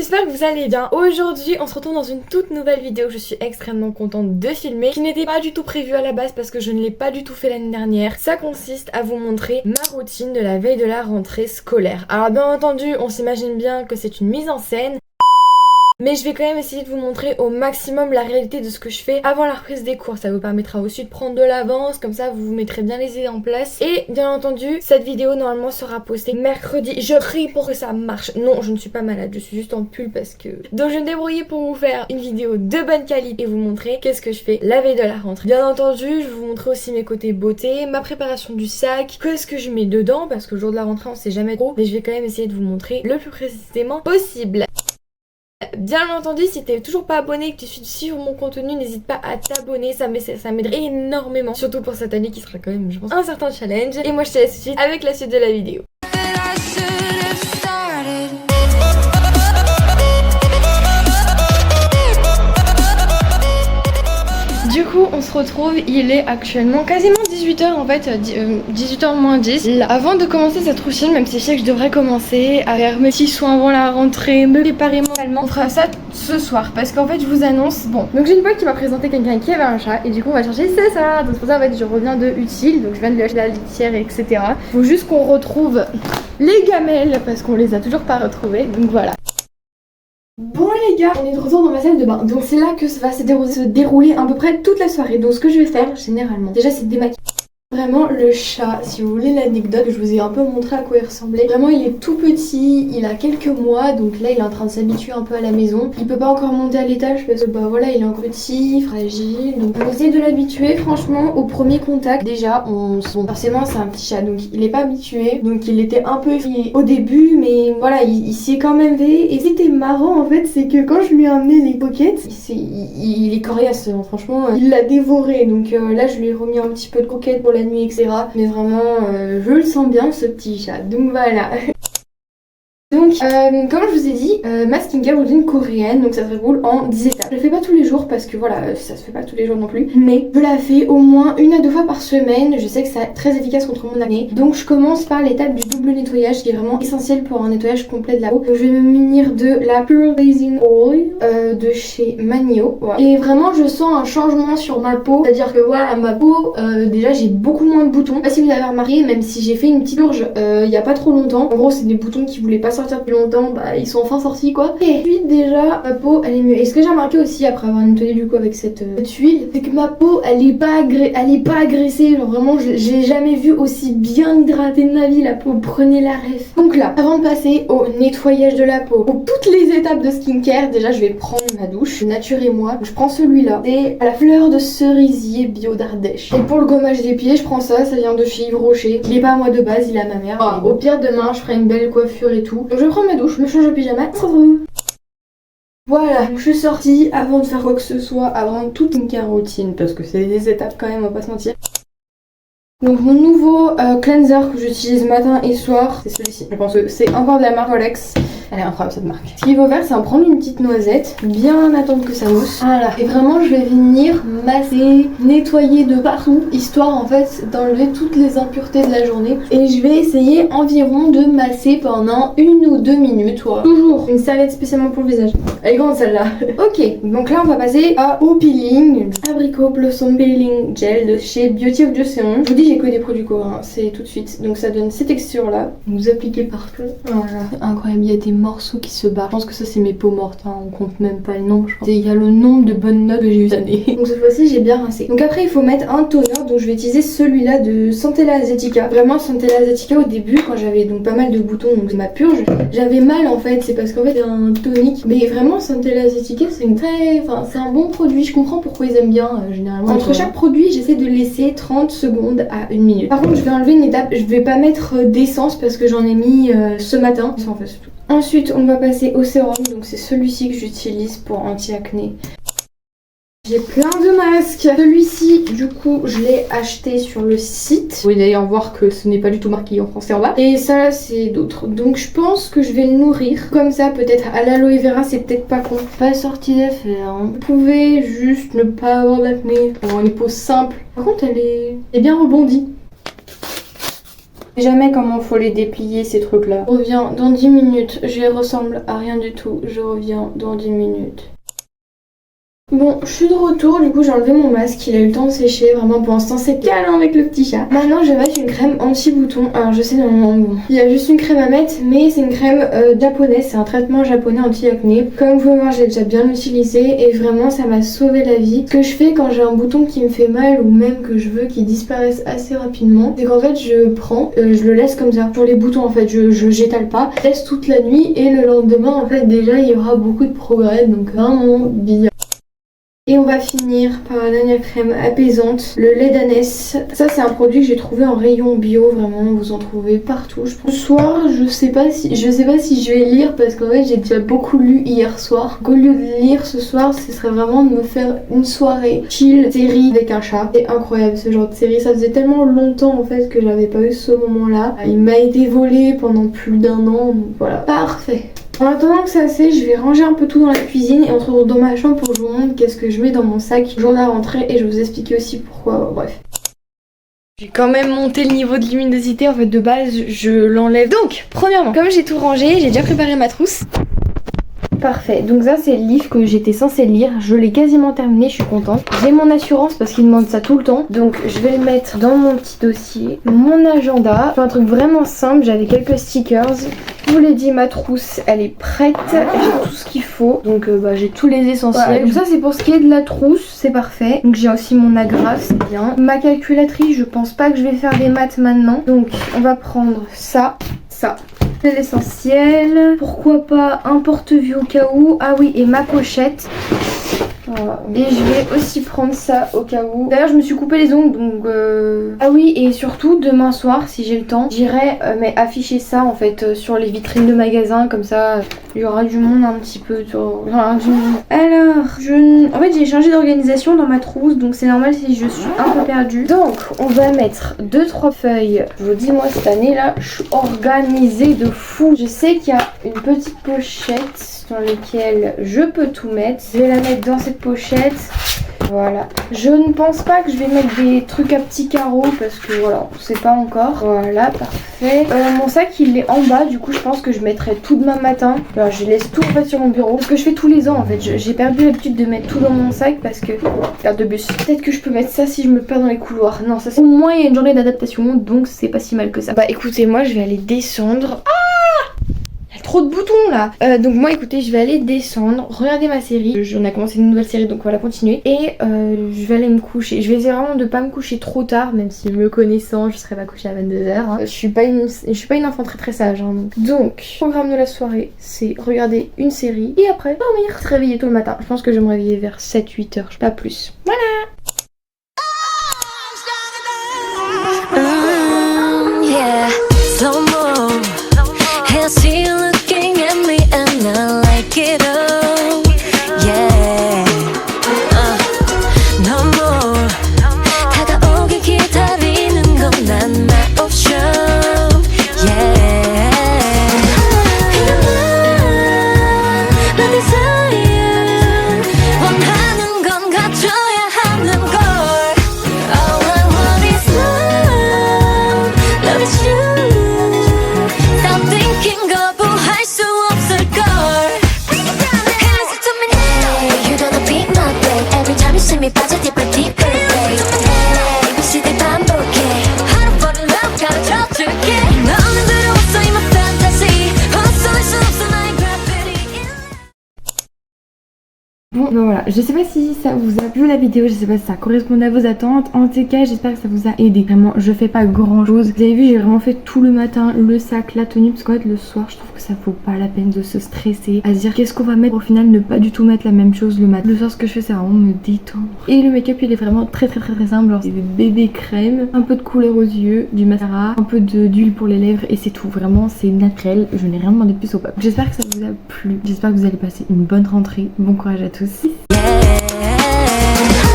j'espère que vous allez bien. Aujourd'hui on se retrouve dans une toute nouvelle vidéo. Je suis extrêmement contente de filmer, qui n'était pas du tout prévue à la base parce que je ne l'ai pas du tout fait l'année dernière. Ça consiste à vous montrer ma routine de la veille de la rentrée scolaire. Alors bien entendu on s'imagine bien que c'est une mise en scène, mais je vais quand même essayer de vous montrer au maximum la réalité de ce que je fais avant la reprise des cours. Ça vous permettra aussi de prendre de l'avance, comme ça vous vous mettrez bien les idées en place. Et bien entendu, cette vidéo normalement sera postée mercredi. Je prie pour que ça marche. Non, je ne suis pas malade, je suis juste en pull parce que... Donc je vais me débrouiller pour vous faire une vidéo de bonne qualité et vous montrer qu'est-ce que je fais la veille de la rentrée. Bien entendu, je vais vous montrer aussi mes côtés beauté, ma préparation du sac, qu'est-ce que je mets dedans, parce que le jour de la rentrée on sait jamais trop. Mais je vais quand même essayer de vous montrer le plus précisément possible. Bien entendu, si t'es toujours pas abonné et que tu suis suivre mon contenu, n'hésite pas à t'abonner, ça m'aiderait énormément. Surtout pour cette année qui sera quand même, je pense, un certain challenge. Et moi je te laisse tout de suite avec la suite de la vidéo. Du coup on se retrouve, il est actuellement quasiment 18h en fait, 18h moins 10. Là, avant de commencer cette routine, même si je sais que je devrais commencer à faire mes petits soins avant la rentrée, me préparer mentalement, on fera ça ce soir parce qu'en fait je vous annonce, bon, donc j'ai une pote qui m'a présenté quelqu'un qui avait un chat et du coup on va chercher ça. Donc c'est pour ça en fait je reviens de utile, donc je viens de lui acheter la litière etc. Faut juste qu'on retrouve les gamelles parce qu'on les a toujours pas retrouvées, donc voilà. Bon les gars, on est de retour dans ma salle de bain, donc c'est là que ça va se dérouler à peu près toute la soirée. Donc ce que je vais faire généralement, déjà c'est de démaquiller. Vraiment le chat, si vous voulez l'anecdote, je vous ai un peu montré à quoi il ressemblait. Vraiment il est tout petit, il a quelques mois, donc là il est en train de s'habituer un peu à la maison. Il peut pas encore monter à l'étage parce que bah voilà il est encore petit, fragile. Donc on essaie de l'habituer franchement au premier contact. Déjà forcément c'est un petit chat donc il est pas habitué. Donc il était un peu effrayé au début mais voilà il s'y est quand même fait. Et c'était marrant en fait, c'est que quand je lui ai amené les coquettes, il est coriace hein, franchement il l'a dévoré. Donc là je lui ai remis un petit peu de coquettes pour la nuit etc. Mais vraiment je le sens bien ce petit chat, donc voilà. Donc comme je vous ai dit, ma skincare routine coréenne, donc ça se déroule en 10 étapes. Je le fais pas tous les jours parce que voilà, ça se fait pas tous les jours non plus, mais je la fais au moins 1 à 2 fois par semaine. Je sais que c'est très efficace contre mon acné. Donc je commence par l'étape du double nettoyage qui est vraiment essentiel pour un nettoyage complet de la peau. Donc, je vais me munir de la Pure Basing Oil de chez Manio. Voilà. Et vraiment je sens un changement sur ma peau, c'est à dire que voilà ma peau, déjà j'ai beaucoup moins de boutons. Je sais pas si vous avez remarqué, même si j'ai fait une petite purge il y a pas trop longtemps. En gros c'est des boutons qui voulaient pas sortir depuis longtemps, bah ils sont enfin sortis quoi. Et puis déjà ma peau elle est mieux. Et ce que j'ai remarqué aussi après avoir nettoyé du coup avec cette huile, c'est que ma peau elle est pas agressée, genre vraiment j'ai jamais vu aussi bien hydratée de ma vie la peau, prenez la ref. Donc là, avant de passer au nettoyage de la peau, pour toutes les étapes de skincare, déjà je vais prendre ma douche, Nature et moi. Je prends celui-là, c'est à la fleur de cerisier bio d'Ardèche. Et pour le gommage des pieds, je prends ça vient de chez Yves Rocher. Il est pas à moi de base, il est à ma mère. Au pire demain je ferai une belle coiffure et tout. Donc je prends ma douche, je me change au pyjama, on se retrouve. Voilà, je suis sortie avant de faire quoi que ce soit, avant toute une routine, parce que c'est des étapes quand même, on va pas se mentir. Donc mon nouveau cleanser que j'utilise matin et soir, c'est celui-ci. Je pense que c'est encore de la marque Rolex. Elle est incroyable cette marque. Ce qu'il faut faire, c'est en prendre une petite noisette, bien attendre que ça mousse. Voilà. Et vraiment, je vais venir masser, nettoyer de partout, histoire en fait d'enlever toutes les impuretés de la journée. Et je vais essayer environ de masser pendant 1 ou 2 minutes. Voilà. Toujours une serviette spécialement pour le visage. Elle est grande celle-là. Ok, donc là on va passer au peeling. Abricot Blossom Peeling Gel de chez Beauty of Joseon. Je vous dis, j'ai que des produits coréens, c'est tout de suite. Donc ça donne ces textures là. Vous appliquez partout. Voilà. Incroyable, il y a des morceaux qui se barrent. Je pense que ça c'est mes peaux mortes, hein. On compte même pas le nombre. Je pense. Il y a le nombre de bonnes notes que j'ai eu cette année. Donc cette fois-ci j'ai bien rincé. Donc après il faut mettre un toner. Donc je vais utiliser celui-là de Centella Asiatica. Vraiment Centella Asiatica au début quand j'avais donc pas mal de boutons, donc ma purge, j'avais mal en fait. C'est parce qu'en fait c'est un tonique. Mais vraiment Centella Asiatica c'est c'est un bon produit. Je comprends pourquoi ils aiment bien généralement. Entre chaque produit j'essaie de laisser 30 secondes à 1 minute. Par contre je vais enlever une étape. Je vais pas mettre d'essence parce que j'en ai mis ce matin. Ça en fait c'est tout. Ensuite on va passer au sérum, donc c'est celui-ci que j'utilise pour anti-acné. J'ai plein de masques. Celui-ci, du coup, je l'ai acheté sur le site. Vous pouvez d'ailleurs voir que ce n'est pas du tout marqué en français en bas. Et ça, c'est d'autres. Donc je pense que je vais le nourrir. Comme ça, peut-être à l'aloe vera, c'est peut-être pas con. Pas sorti d'affaire. Hein. Vous pouvez juste ne pas avoir d'acné. Avoir une peau simple. Par contre, elle est bien rebondie. Je sais jamais comment faut les déplier ces trucs là. Je reviens dans 10 minutes, je ressemble à rien du tout, je reviens dans 10 minutes. Bon, je suis de retour, du coup j'ai enlevé mon masque, il a eu le temps de sécher, vraiment pour l'instant c'est câlin avec le petit chat. Maintenant je vais mettre une crème anti-bouton, alors je sais normalement bon, il y a juste une crème à mettre, mais c'est une crème japonaise, c'est un traitement japonais anti-acné. Comme vous pouvez voir, j'ai déjà bien utilisé et vraiment ça m'a sauvé la vie. Ce que je fais quand j'ai un bouton qui me fait mal ou même que je veux qu'il disparaisse assez rapidement, c'est qu'en fait je prends, je le laisse comme ça. Pour les boutons en fait, je j'étale pas, je laisse toute la nuit et le lendemain en fait déjà il y aura beaucoup de progrès, donc vraiment bien. Et on va finir par la dernière crème apaisante, le lait d'ânesse. Ça c'est un produit que j'ai trouvé en rayon bio, vraiment vous en trouvez partout je pense. Ce soir je sais pas si je vais lire parce qu'en fait j'ai déjà beaucoup lu hier soir. Donc, au lieu de lire ce soir, ce serait vraiment de me faire une soirée chill, série avec un chat. C'est incroyable ce genre de série, ça faisait tellement longtemps en fait que j'avais pas eu ce moment là. Il m'a été volé pendant plus d'1 an, donc voilà, parfait. En attendant que ça sèche, je vais ranger un peu tout dans la cuisine et on se retrouve dans ma chambre pour que je vous montre qu'est-ce que je mets dans mon sac le jour de la rentrée et je vais vous expliquer aussi pourquoi, bref. J'ai quand même monté le niveau de luminosité, en fait de base je l'enlève. Donc, premièrement, comme j'ai tout rangé, j'ai déjà préparé ma trousse. Parfait, donc ça c'est le livre que j'étais censée lire, je l'ai quasiment terminé, je suis contente. J'ai mon assurance parce qu'il demande ça tout le temps, donc je vais le mettre dans mon petit dossier. Mon agenda, c'est un truc vraiment simple, j'avais quelques stickers. Je vous l'ai dit, ma trousse elle est prête, j'ai tout ce qu'il faut, donc j'ai tous les essentiels. Ouais, donc ça c'est pour ce qui est de la trousse, c'est parfait. Donc j'ai aussi mon agrafe, c'est bien. Ma calculatrice, je pense pas que je vais faire des maths maintenant, donc on va prendre ça. C'est l'essentiel. Pourquoi pas un porte-vue au cas où. Ah oui, et ma pochette. Voilà. Et je vais aussi prendre ça au cas où. D'ailleurs je me suis coupé les ongles donc Ah oui, et surtout demain soir si j'ai le temps, j'irai afficher ça en fait sur les vitrines de magasins. Comme ça il y aura du monde un petit peu Alors en fait j'ai changé d'organisation dans ma trousse, donc c'est normal si je suis un peu perdue. Donc on va mettre 2-3 feuilles. Je vous dis, moi cette année là je suis organisée de fou. Je sais qu'il y a une petite pochette dans laquelle je peux tout mettre. Je vais la mettre dans cette pochette. Voilà. Je ne pense pas que je vais mettre des trucs à petits carreaux parce que voilà, on sait pas encore. Voilà, parfait. Mon sac il est en bas, du coup je pense que je mettrai tout demain matin. Alors, je laisse tout en fait sur mon bureau. Ce que je fais tous les ans en fait. J'ai perdu l'habitude de mettre tout dans mon sac parce que carte de bus. Peut-être que je peux mettre ça si je me perds dans les couloirs. Non, ça c'est au moins il y a une journée d'adaptation, donc c'est pas si mal que ça. Bah écoutez, moi je vais aller descendre. Trop de boutons là. Donc moi écoutez, je vais aller descendre, regarder ma série. On a commencé une nouvelle série donc on va la continuer. Et je vais aller me coucher. Je vais essayer vraiment de pas me coucher trop tard, même si me connaissant je serai pas couchée à 22h hein. Je suis pas une enfant très sage hein, donc le programme de la soirée c'est regarder une série et après dormir, se réveiller tôt le matin. Je pense que je vais me réveiller vers 7-8h, pas plus. Voilà. Yeah, slow mo. I see you looking at me and I like it all. Yeah. No more. 다가오길 기다리는 건 난 my option. Yeah. 난 desire. 원하는 건 갖춰야 하는 걸. All I want is love. Love is you. 거부할 수 없을걸. Listen to me now. Hey, you gonna be my babe. Every time you see me 빠져 deeper deeper babe. Hey, ABCD 반복해. 하루버린 love 가르쳐줄게. 너는 들어왔어 in my fantasy. 헛소릴 수 없어 나의 gravity. Bon ben voilà, je sais pas si ça vous a plu la vidéo, je sais pas si ça correspond à vos attentes. En tout cas j'espère que ça vous a aidé. Vraiment je fais pas grand chose. Vous avez vu, j'ai vraiment fait tout le matin, le sac, la tenue, parce qu'en fait le soir je trouve que ça vaut pas la peine de se stresser à se dire qu'est-ce qu'on va mettre. Au final ne pas du tout mettre la même chose le matin. Le soir ce que je fais c'est vraiment me détendre. Et le make-up il est vraiment très simple. Genre c'est des bébés crème, un peu de couleur aux yeux, du mascara, un peu d'huile pour les lèvres et c'est tout. Vraiment c'est naturel, je n'ai rien demandé de plus au peuple. J'espère que ça vous a plu, j'espère que vous allez passer une bonne rentrée. Bon courage à tous. Yeah.